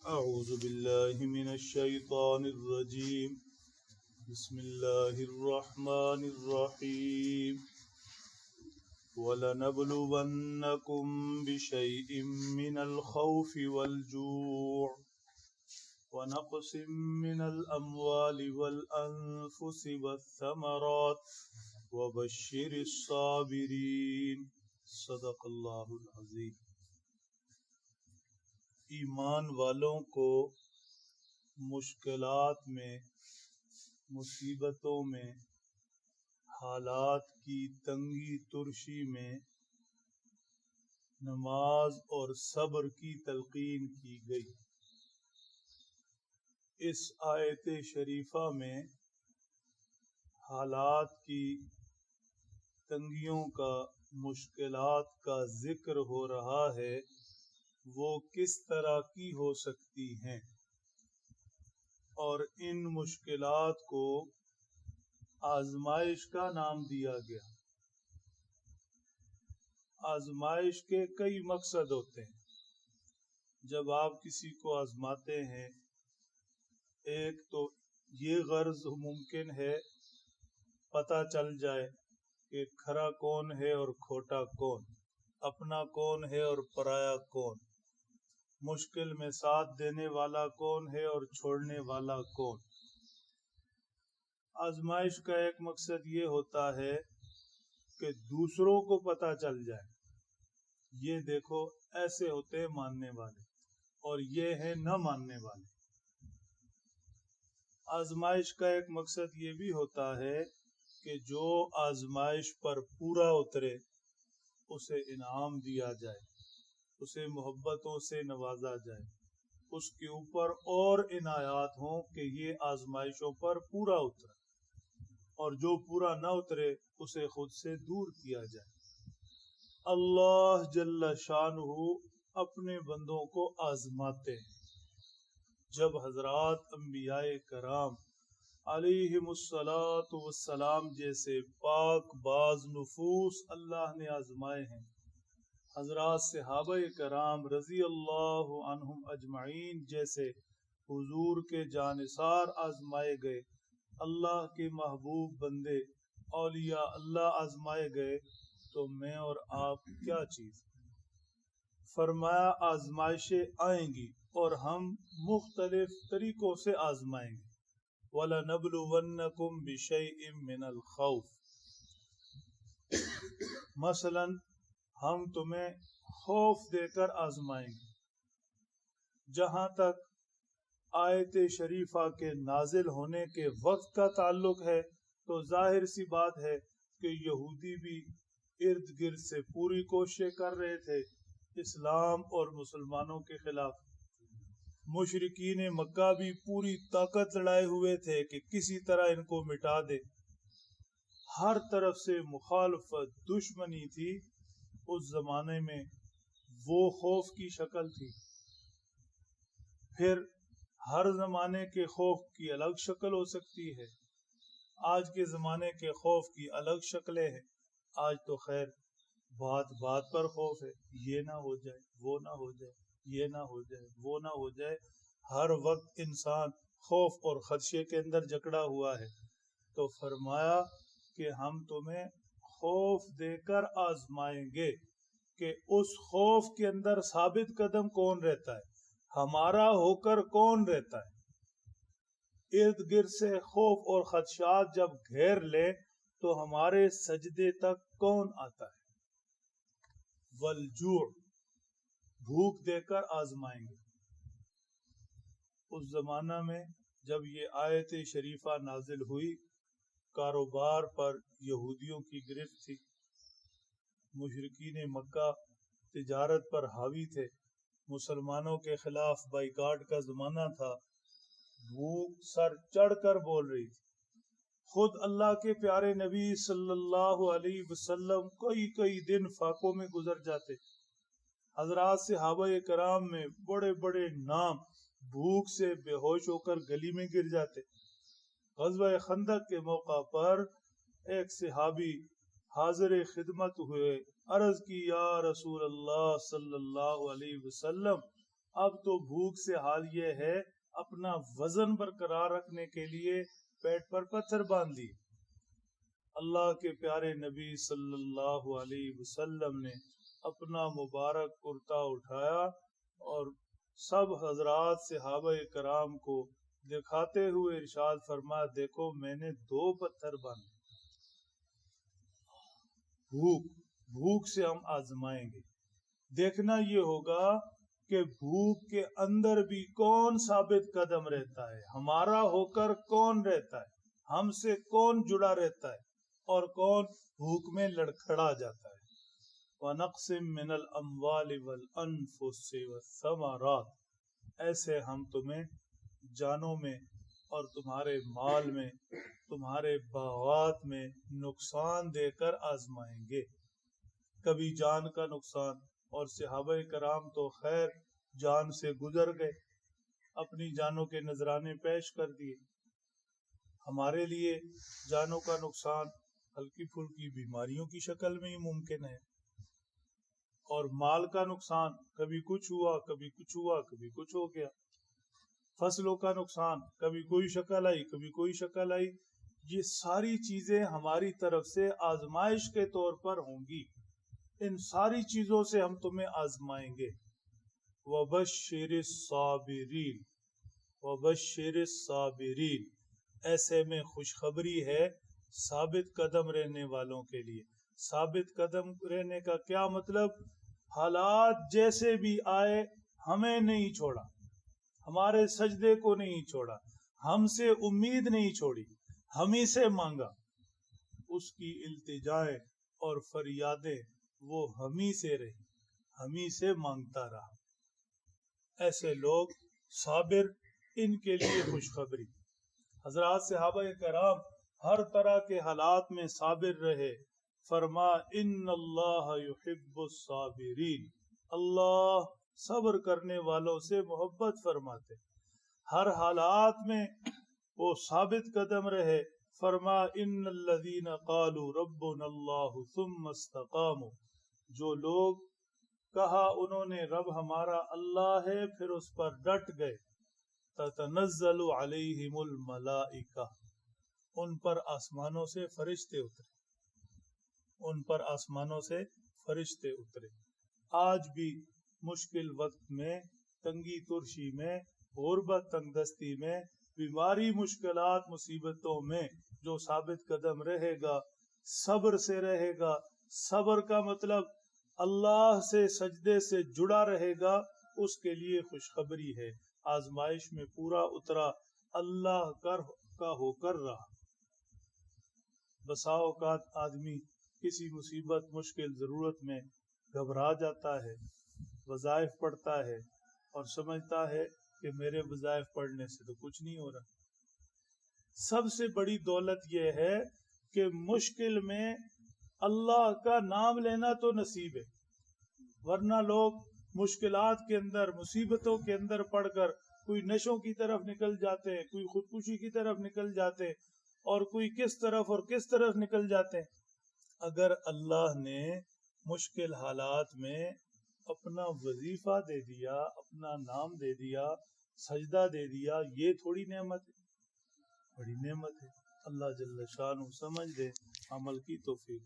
أعوذ بالله من الشيطان الرجيم بسم الله الرحمن الرحيم وَلَنَبْلُوَنَّكُمْ بِشَيْءٍ مِّنَ الْخَوْفِ وَالْجُوعِ وَنَقْصٍ مِّنَ الْأَمْوَالِ وَالْأَنفُسِ وَالثَّمَرَاتِ وَبَشِّرِ الصَّابِرِينَ صدق اللہ العظیم۔ ایمان والوں کو مشکلات میں، مصیبتوں میں، حالات کی تنگی ترشی میں نماز اور صبر کی تلقین کی گئی۔ اس آیت شریفہ میں حالات کی تنگیوں کا، مشکلات کا ذکر ہو رہا ہے، وہ کس طرح کی ہو سکتی ہیں، اور ان مشکلات کو آزمائش کا نام دیا گیا۔ آزمائش کے کئی مقصد ہوتے ہیں۔ جب آپ کسی کو آزماتے ہیں، ایک تو یہ غرض ممکن ہے پتہ چل جائے کہ کھرا کون ہے اور کھوٹا کون، اپنا کون ہے اور پرایا کون، مشکل میں ساتھ دینے والا کون ہے اور چھوڑنے والا کون۔ آزمائش کا ایک مقصد یہ ہوتا ہے کہ دوسروں کو پتہ چل جائے، یہ دیکھو ایسے ہوتے ہیں ماننے والے اور یہ ہیں نہ ماننے والے۔ آزمائش کا ایک مقصد یہ بھی ہوتا ہے کہ جو آزمائش پر پورا اترے اسے انعام دیا جائے، اسے محبتوں سے نوازا جائے، اس کے اوپر اور عنایات ہوں کہ یہ آزمائشوں پر پورا اترا، اور جو پورا نہ اترے اسے خود سے دور کیا جائے۔ اللہ جل شانہ اپنے بندوں کو آزماتے ہیں۔ جب حضرات انبیاء کرام علیہم الصلاۃ والسلام جیسے پاک باز نفوس اللہ نے آزمائے ہیں، حضرات صحابہ کرام رضی اللہ عنہم اجمعین جیسے حضور کے جانثار آزمائے گئے، اللہ کے محبوب بندے اولیاء اللہ آزمائے گئے، تو میں اور آپ کیا چیز؟ فرمایا آزمائشیں آئیں گی اور ہم مختلف طریقوں سے آزمائیں گے۔ وَلَنَبْلُوَنَّكُمْ بِشَيْءٍ مِّنَ الْخَوْفِ، مثلا ہم تمہیں خوف دے کر آزمائیں گے۔ جہاں تک آیت شریفہ کے نازل ہونے کے وقت کا تعلق ہے تو ظاہر سی بات ہے کہ یہودی بھی ارد گرد سے پوری کوششیں کر رہے تھے اسلام اور مسلمانوں کے خلاف۔ مشرکین مکہ بھی پوری طاقت لڑائے ہوئے تھے کہ کسی طرح ان کو مٹا دے۔ ہر طرف سے مخالفت، دشمنی تھی۔ اس زمانے میں وہ خوف کی شکل تھی۔ پھر ہر زمانے کے خوف کی الگ شکل ہو سکتی ہے۔ آج کے زمانے کے خوف کی الگ شکلیں ہیں۔ آج تو خیر بات بات پر خوف ہے، یہ نہ ہو جائے، وہ نہ ہو جائے، یہ نہ ہو جائے، وہ نہ ہو جائے۔ ہر وقت انسان خوف اور خدشے کے اندر جکڑا ہوا ہے۔ تو فرمایا کہ ہم تمہیں خوف دے کر آزمائیں گے کہ اس خوف کے اندر ثابت قدم کون رہتا ہے، ہمارا ہو کر کون رہتا ہے۔ ارد گرد سے خوف اور خدشات جب گھیر لے تو ہمارے سجدے تک کون آتا ہے۔ والجوع، بھوک دے کر آزمائیں گے۔ اس زمانہ میں جب یہ آیت شریفہ نازل ہوئی، کاروبار پر یہودیوں کی گرفت تھی، مشرکین مکہ تجارت پر حاوی تھے، مسلمانوں کے خلاف بائیکاٹ کا زمانہ تھا، بھوک سر چڑھ کر بول رہی تھی۔ خود اللہ کے پیارے نبی صلی اللہ علیہ وسلم کئی دن فاقوں میں گزر جاتے۔ حضرات صحابہ کرام میں بڑے بڑے نام بھوک سے بے ہوش ہو کر گلی میں گر جاتے۔ غزوہ خندق کے موقع پر ایک صحابی حاضر خدمت ہوئے، عرض کی یا رسول اللہ صلی اللہ علیہ وسلم اب تو بھوک سے حال یہ ہے اپنا وزن برقرار رکھنے کے لیے پیٹ پر پتھر باندھ لیے۔ اللہ کے پیارے نبی صلی اللہ علیہ وسلم نے اپنا مبارک کرتا اٹھایا اور سب حضرات صحابہ کرام کو دکھاتے ہوئے ارشاد فرمایا، دیکھو میں نے 2 پتھر باندھے۔ بھوک سے ہم آزمائیں گے۔ دیکھنا یہ ہوگا کہ بھوک کے اندر بھی کون ثابت قدم رہتا ہے، ہمارا ہو کر کون رہتا ہے، ہم سے کون جڑا رہتا ہے اور کون بھوک میں لڑکھڑا جاتا ہے۔ وَنَقْسِم مِّنَ الْأَمْوَالِ وَالْأَنفُسِ وَالثَّمَرَاتِ، ایسے ہم تمہیں جانوں میں اور تمہارے مال میں، تمہارے باغات میں نقصان دے کر آزمائیں گے۔ کبھی جان کا نقصان، اور صحابہ کرام تو خیر جان سے گزر گئے، اپنی جانوں کے نذرانے پیش کر دیے۔ ہمارے لیے جانوں کا نقصان ہلکی پھلکی بیماریوں کی شکل میں ہی ممکن ہے، اور مال کا نقصان کبھی کچھ ہوا، کبھی کچھ ہوا، کبھی کچھ ہو گیا۔ فصلوں کا نقصان کبھی کوئی شکل آئی، کبھی کوئی شکل آئی۔ یہ ساری چیزیں ہماری طرف سے آزمائش کے طور پر ہوں گی، ان ساری چیزوں سے ہم تمہیں آزمائیں گے۔ وَبَشِّرِ الصَّابِرِينَ، وَبَشِّرِ الصَّابِرِينَ، ایسے میں خوشخبری ہے ثابت قدم رہنے والوں کے لیے۔ ثابت قدم رہنے کا کیا مطلب؟ حالات جیسے بھی آئے ہمیں نہیں چھوڑا، ہمارے سجدے کو نہیں چھوڑا، ہم سے امید نہیں چھوڑی، ہم ہی سے مانگا، اس کی التجائیں اور فریادیں وہ ہم ہی سے رہی، ہم ہی سے مانگتا رہا۔ ایسے لوگ صابر، ان کے لیے خوشخبری۔ حضرات صحابہ کرام ہر طرح کے حالات میں صابر رہے۔ فرما ان اللہ یحب الصابرین، اللہ صبر کرنے والوں سے محبت فرماتے۔ ہر حالات میں وہ ثابت قدم رہے۔ فرما ان الذین قالوا ربنا اللہ ثم استقاموا، جو لوگ کہا انہوں نے رب ہمارا اللہ ہے پھر اس پر ڈٹ گئے، تتنزل علیہم الملائکہ، ان پر آسمانوں سے فرشتے اترے، ان پر آسمانوں سے فرشتے اترے۔ آج بھی مشکل وقت میں، تنگی ترشی میں، غربت تنگ دستی میں، بیماری مشکلات مصیبتوں میں جو ثابت قدم رہے گا، صبر سے رہے گا، صبر کا مطلب اللہ سے سجدے سے جڑا رہے گا، اس کے لیے خوشخبری ہے۔ آزمائش میں پورا اترا، اللہ کا ہو کر رہا۔ بسا اوقات آدمی کسی مصیبت مشکل ضرورت میں گھبرا جاتا ہے، وظائف پڑھتا ہے اور سمجھتا ہے کہ میرے وظائف پڑھنے سے تو کچھ نہیں ہو رہا۔ سب سے بڑی دولت یہ ہے کہ مشکل میں اللہ کا نام لینا تو نصیب ہے، ورنہ لوگ مشکلات کے اندر، مصیبتوں کے اندر پڑھ کر کوئی نشوں کی طرف نکل جاتے ہیں، کوئی خودکشی کی طرف نکل جاتے ہیں، اور کوئی کس طرف اور کس طرف نکل جاتے ہیں۔ اگر اللہ نے مشکل حالات میں اپنا وظیفہ دے دیا، اپنا نام دے دیا، سجدہ دے دیا، یہ تھوڑی نعمت ہے، بڑی نعمت ہے۔ اللہ جل شانہ سمجھ دے، عمل کی توفیق۔